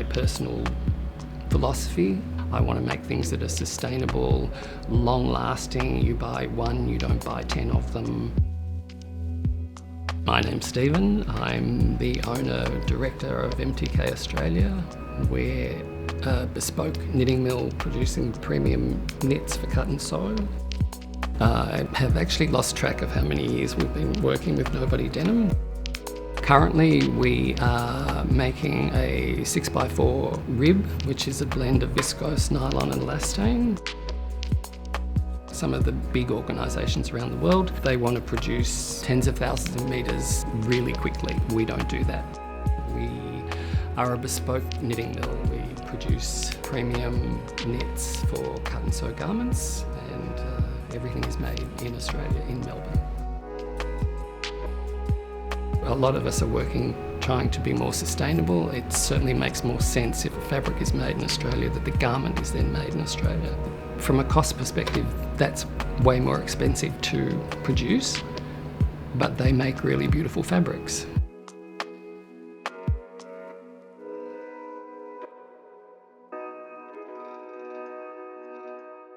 my personal philosophy. I want to make things that are sustainable, long-lasting. You buy one, you don't buy 10 of them. My name's Stephen. I'm the owner-director of MTK Australia. We're a bespoke knitting mill producing premium knits for cut and sew. I have actually lost track of how many years we've been working with Nobody Denim. Currently we are making a 6x4 rib, which is a blend of viscose, nylon and elastane. Some of the big organisations around the world, they want to produce tens of thousands of metres really quickly. We don't do that. We are a bespoke knitting mill. We produce premium knits for cut and sew garments, and everything is made in Australia, in Melbourne. A lot of us are working, trying to be more sustainable. It certainly makes more sense if a fabric is made in Australia that the garment is then made in Australia. From a cost perspective, that's way more expensive to produce, but they make really beautiful fabrics.